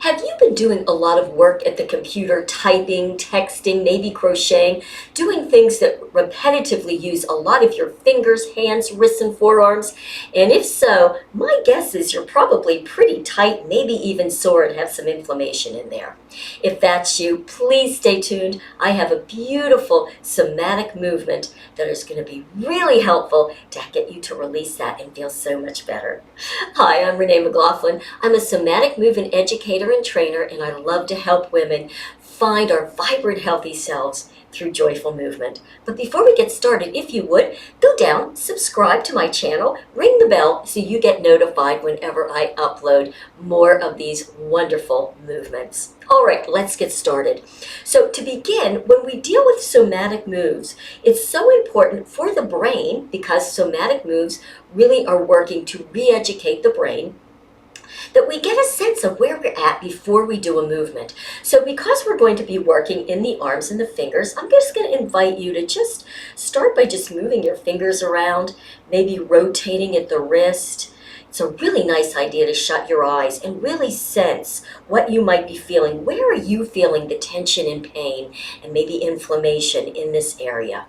Have you been doing a lot of work at the computer, typing, texting, maybe crocheting, doing things that repetitively use a lot of your fingers, hands, wrists, and forearms? And if so, my guess is you're probably pretty tight, maybe even sore and have some inflammation in there. If that's you, please stay tuned. I have a beautiful somatic movement that is going to be really helpful to get you to release that and feel so much better. Hi, I'm Renee McLaughlin. I'm a somatic movement educator and trainer, and I love to help women find our vibrant, healthy selves through joyful movement. But before we get started, if you would, go down, subscribe to my channel, ring the bell so you get notified whenever I upload more of these wonderful movements. All right, let's get started. So to begin, when we deal with somatic moves, it's so important for the brain, because somatic moves really are working to re-educate the brain, that we get a sense of where we're at before we do a movement. So because we're going to be working in the arms and the fingers, I'm just going to invite you to just start by just moving your fingers around, maybe rotating at the wrist. It's a really nice idea to shut your eyes and really sense what you might be feeling. Where are you feeling the tension and pain and maybe inflammation in this area?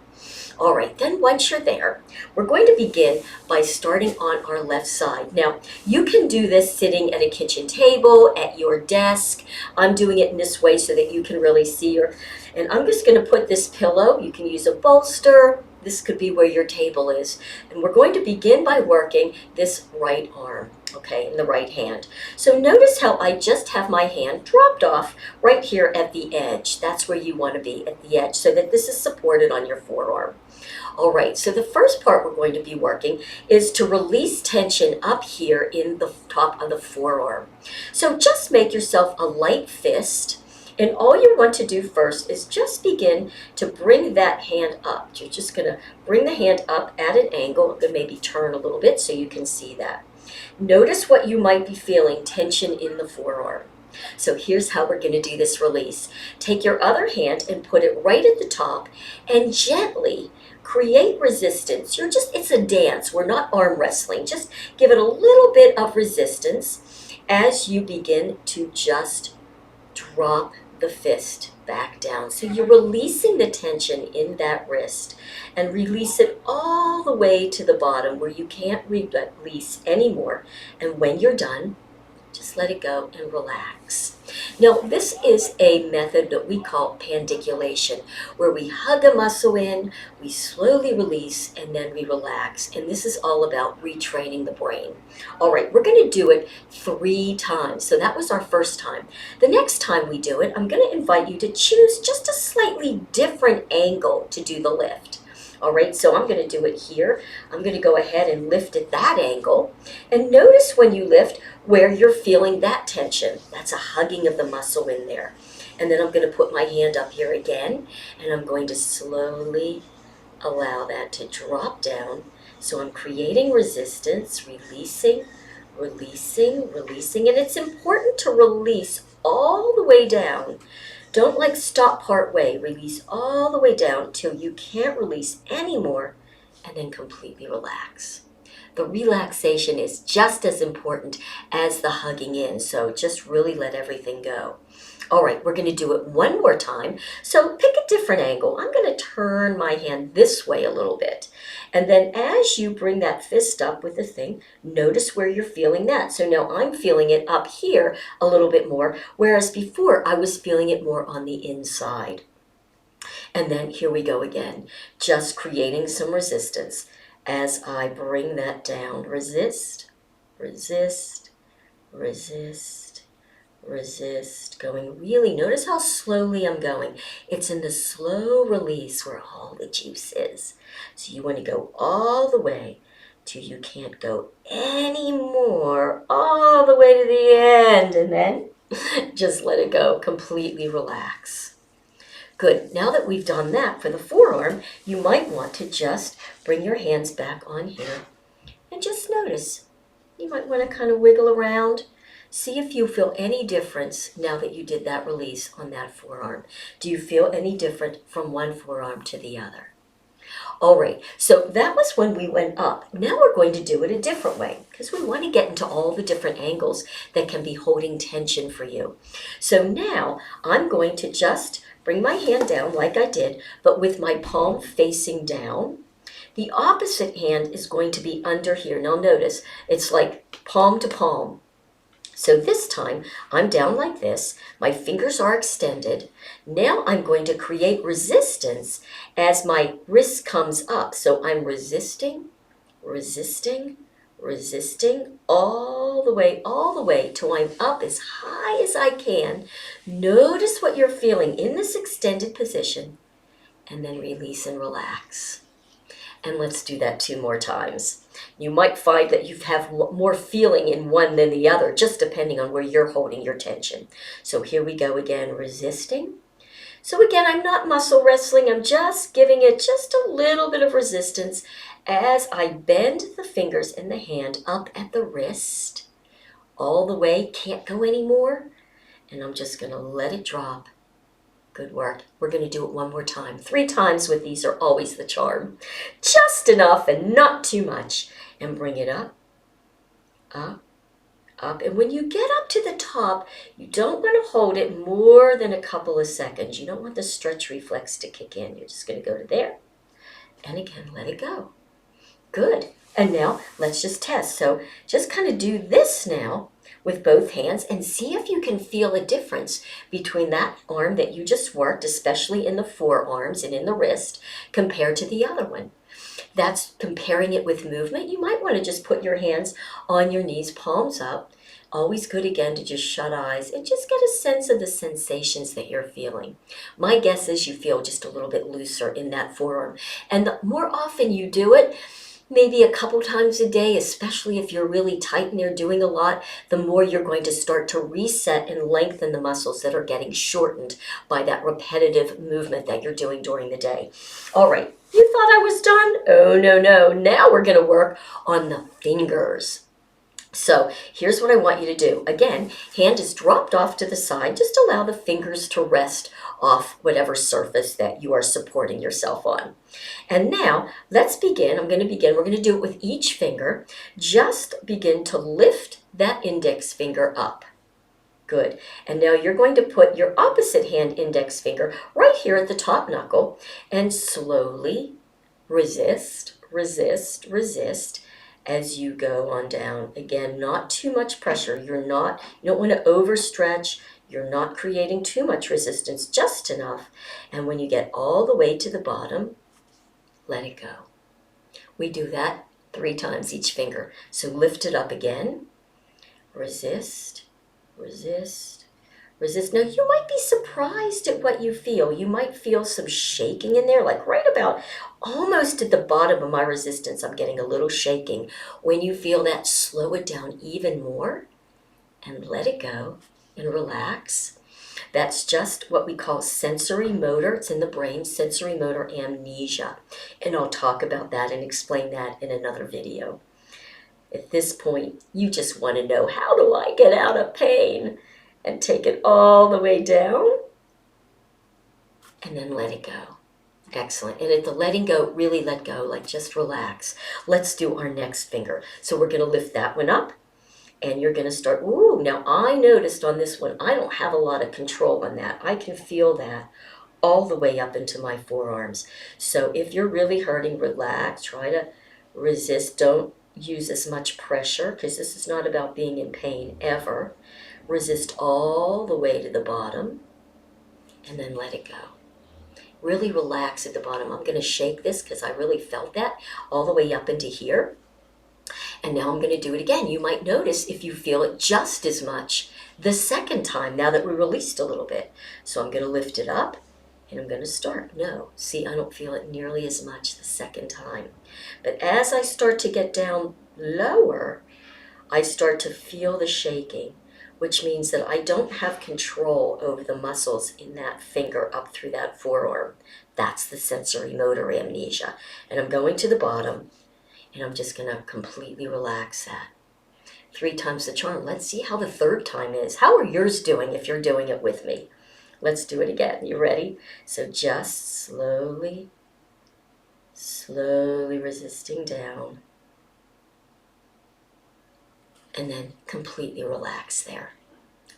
All right, then once you're there, we're going to begin by starting on our left side. Now, you can do this sitting at a kitchen table, at your desk. I'm doing it in this way so that you can really see and I'm just going to put this pillow. You can use a bolster. This could be where your table is. And we're going to begin by working this right arm, okay, in the right hand. So notice how I just have my hand dropped off right here at the edge. That's where you want to be, at the edge, so that this is supported on your forearm. All right, so the first part we're going to be working is to release tension up here in the top of the forearm. So just make yourself a light fist, and all you want to do first is just begin to bring that hand up. You're just going to bring the hand up at an angle. I'm going to maybe turn a little bit so you can see that. Notice what you might be feeling, tension in the forearm. So here's how we're going to do this release. Take your other hand and put it right at the top and gently create resistance. It's a dance. We're not arm wrestling. Just give it a little bit of resistance as you begin to just drop the fist back down. So you're releasing the tension in that wrist and release it all the way to the bottom where you can't release anymore. And when you're done, just let it go and relax. Now, this is a method that we call pandiculation, where we hug a muscle in, we slowly release, and then we relax. And this is all about retraining the brain. All right, we're going to do it 3 times. So that was our first time. The next time we do it, I'm going to invite you to choose just a slightly different angle to do the lift. All right, so I'm going to do it here. I'm going to go ahead and lift at that angle. And notice when you lift where you're feeling that tension. That's a hugging of the muscle in there. And then I'm going to put my hand up here again, and I'm going to slowly allow that to drop down. So I'm creating resistance, releasing, releasing, releasing. And it's important to release all the way down. Don't stop part way. Release all the way down till you can't release anymore, and then completely relax. The relaxation is just as important as the hugging in, so just really let everything go. All right, we're going to do it one more time. So pick a different angle. I'm going to turn my hand this way a little bit. And then as you bring that fist up with the thing, notice where you're feeling that. So now I'm feeling it up here a little bit more, whereas before I was feeling it more on the inside. And then here we go again, just creating some resistance as I bring that down. Resist, resist, resist, resist, going really, notice how slowly I'm going. It's in the slow release where all the juice is. So you want to go all the way till you can't go anymore, all the way to the end, and then just let it go, completely relax. Good, now that we've done that for the forearm, you might want to just bring your hands back on here and just notice. You might want to kind of wiggle around. See if you feel any difference now that you did that release on that forearm. Do you feel any different from one forearm to the other? All right, so that was when we went up. Now we're going to do it a different way because we want to get into all the different angles that can be holding tension for you. So now I'm going to just bring my hand down like I did, but with my palm facing down. The opposite hand is going to be under here. Now notice, it's like palm to palm. So this time, I'm down like this, my fingers are extended. Now I'm going to create resistance as my wrist comes up. So I'm resisting, resisting, resisting, all the way till I'm up as high as I can. Notice what you're feeling in this extended position, and then release and relax. And let's do that 2 more times. You might find that you have more feeling in one than the other, just depending on where you're holding your tension. So here we go again, resisting. So again, I'm not muscle wrestling. I'm just giving it just a little bit of resistance as I bend the fingers in the hand up at the wrist. All the way, can't go anymore. And I'm just going to let it drop. Good work. We're going to do it 1 more time. 3 times with these are always the charm. Just enough and not too much. And bring it up, up, up. And when you get up to the top, you don't want to hold it more than a couple of seconds. You don't want the stretch reflex to kick in. You're just going to go to there. And again, let it go. Good. And now let's just test. So just kind of do this now with both hands and see if you can feel a difference between that arm that you just worked, especially in the forearms and in the wrist, compared to the other one. That's comparing it with movement. You might want to just put your hands on your knees, palms up. Always good again to just shut eyes and just get a sense of the sensations that you're feeling. My guess is you feel just a little bit looser in that forearm. And the more often you do it, maybe a couple times a day, especially if you're really tight and you're doing a lot, the more you're going to start to reset and lengthen the muscles that are getting shortened by that repetitive movement that you're doing during the day. All right, you thought I was done? Oh, no, no. Now we're going to work on the fingers. So here's what I want you to do. Again, hand is dropped off to the side. Just allow the fingers to rest off whatever surface that you are supporting yourself on. And now let's begin. We're going to do it with each finger. Just begin to lift that index finger up. Good. And now you're going to put your opposite hand index finger right here at the top knuckle and slowly resist, resist, resist as you go on down. Again, not too much pressure. You don't want to overstretch. You're not creating too much resistance, just enough. And when you get all the way to the bottom, let it go. We do that 3 times each finger. So lift it up again. Resist, resist, resist. Now you might be surprised at what you feel. You might feel some shaking in there, like right about almost at the bottom of my resistance. I'm getting a little shaking. When you feel that, slow it down even more and let it go and relax. That's just what we call sensory motor. It's in the brain, sensory motor amnesia. And I'll talk about that and explain that in another video. At this point, you just want to know, how do I get out of pain? And take it all the way down and then let it go. Excellent. And at the letting go, really let go, like just relax. Let's do our next finger. So we're going to lift that one up and you're going to start. Ooh, now I noticed on this one, I don't have a lot of control on that. I can feel that all the way up into my forearms. So if you're really hurting, relax, try to resist. Don't use as much pressure because this is not about being in pain ever. Resist all the way to the bottom and then let it go. Really relax at the bottom. I'm going to shake this because I really felt that all the way up into here. And now I'm going to do it again. You might notice if you feel it just as much the second time now that we released a little bit. So I'm going to lift it up and I'm going to start. No, see, I don't feel it nearly as much the second time. But as I start to get down lower, I start to feel the shaking, which means that I don't have control over the muscles in that finger up through that forearm. That's the sensory motor amnesia. And I'm going to the bottom, and I'm just going to completely relax that. 3 times the charm. Let's see how the third time is. How are yours doing if you're doing it with me? Let's do it again. You ready? So just slowly Slowly resisting down. And then completely relax there.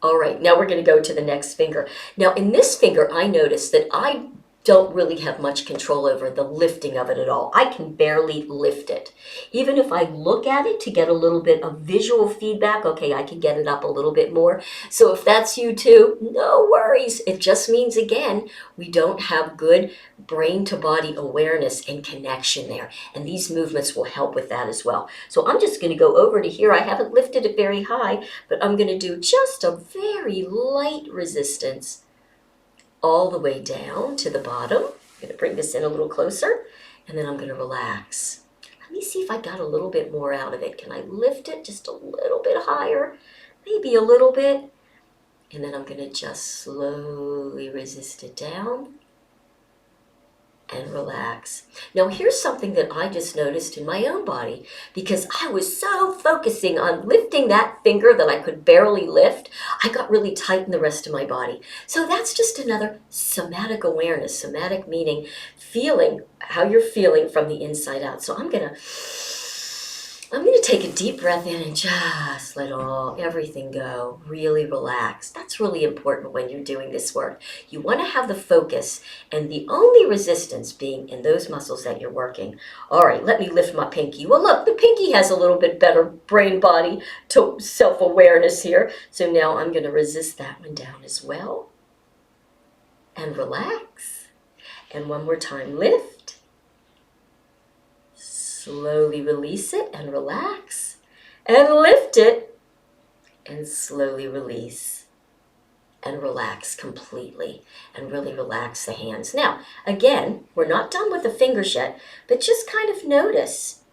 All right, now we're going to go to the next finger. Now in this finger, I noticed that I don't really have much control over the lifting of it at all. I can barely lift it. Even if I look at it to get a little bit of visual feedback, okay, I can get it up a little bit more. So if that's you too, no worries. It just means, again, we don't have good brain to body awareness and connection there. And these movements will help with that as well. So I'm just going to go over to here. I haven't lifted it very high, but I'm going to do just a very light resistance all the way down to the bottom. I'm going to bring this in a little closer, and then I'm going to relax. Let me see if I got a little bit more out of it. Can I lift it just a little bit higher? Maybe a little bit. And then I'm going to just slowly resist it down and relax. Now here's something that I just noticed in my own body, because I was so focusing on lifting that finger that I could barely lift, I got really tight in the rest of my body. So that's just another somatic awareness. Somatic meaning feeling how you're feeling from the inside out. So I'm gonna take a deep breath in and just let everything go. Really relax. That's really important when you're doing this work. You want to have the focus and the only resistance being in those muscles that you're working. All right, let me lift my pinky. Well, look, the pinky has a little bit better brain body to self-awareness here. So now I'm going to resist that one down as well. And relax. And one more time, lift. Slowly release it and relax, and lift it, and slowly release, and relax completely, and really relax the hands. Now, again, we're not done with the fingers yet, but just kind of notice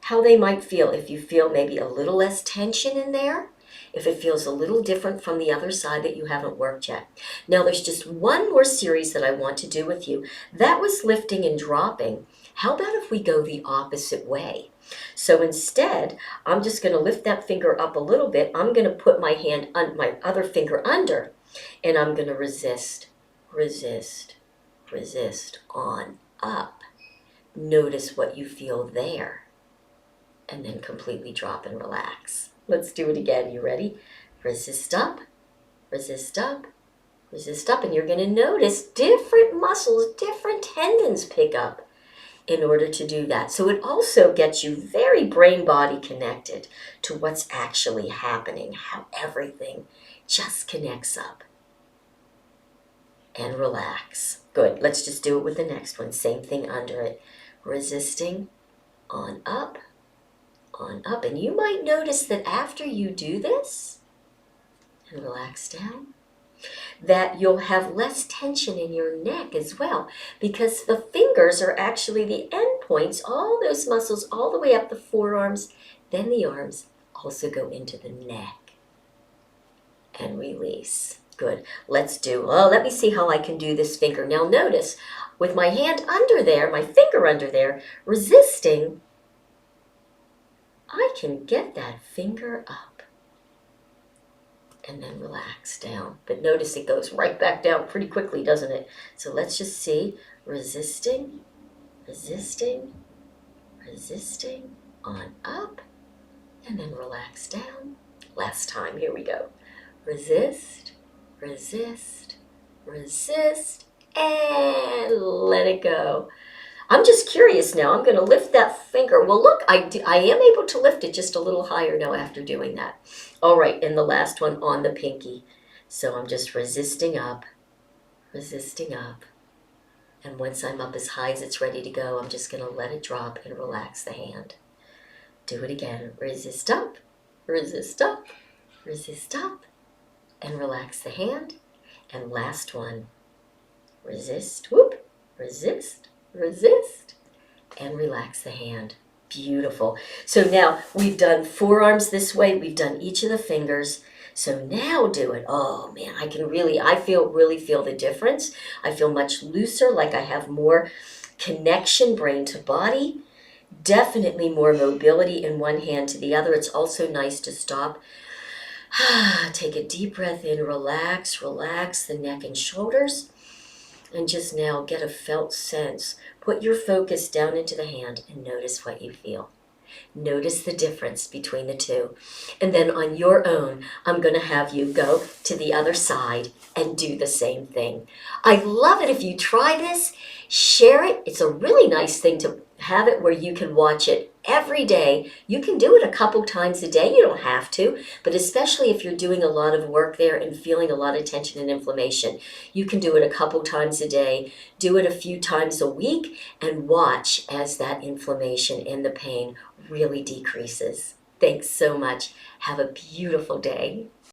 how they might feel. If you feel maybe a little less tension in there, if it feels a little different from the other side that you haven't worked yet. Now, there's just one more series that I want to do with you. That was lifting and dropping. How about if we go the opposite way? So instead, I'm just going to lift that finger up a little bit. I'm going to put my hand on my other finger under, and I'm going to resist, resist, resist on up. Notice what you feel there, and then completely drop and relax. Let's do it again. You ready? Resist up, resist up, resist up, and you're going to notice different muscles, different tendons pick up in order to do that. So it also gets you very brain-body connected to what's actually happening, how everything just connects up. And relax. Good. Let's just do it with the next one. Same thing under it. Resisting, on up, on up. And you might notice that after you do this, and relax down, that you'll have less tension in your neck as well, because the fingers are actually the end points. All those muscles all the way up the forearms, then the arms also go into the neck. And release. Good. Let me see how I can do this finger. Now notice, with my hand under there, my finger under there, resisting, I can get that finger up. And then relax down. But notice it goes right back down pretty quickly, doesn't it? So let's just see. Resisting, resisting, resisting, on up, and then relax down. Last time, here we go. Resist, resist, resist, and let it go. I'm just curious now. I'm going to lift that finger. Well, look, I am able to lift it just a little higher now after doing that. All right, and the last one on the pinky. So I'm just resisting up. And once I'm up as high as it's ready to go, I'm just going to let it drop and relax the hand. Do it again. Resist up, resist up, resist up, and relax the hand. And last one. Resist, whoop, resist, resist, and relax the hand. Beautiful. So now we've done forearms this way. We've done each of the fingers. So now do it. Oh man, I really feel the difference. I feel much looser, like I have more connection, brain to body. Definitely more mobility in one hand to the other. It's also nice to stop. Take a deep breath in, relax the neck and shoulders. And just now get a felt sense. Put your focus down into the hand and notice what you feel. Notice the difference between the two. And then on your own, I'm going to have you go to the other side and do the same thing. I love it if you try this, share it. It's a really nice thing to have it where you can watch it every day. You can do it a couple times a day. You don't have to, but especially if you're doing a lot of work there and feeling a lot of tension and inflammation, you can do it a couple times a day. Do it a few times a week and watch as that inflammation and the pain really decreases. Thanks so much. Have a beautiful day.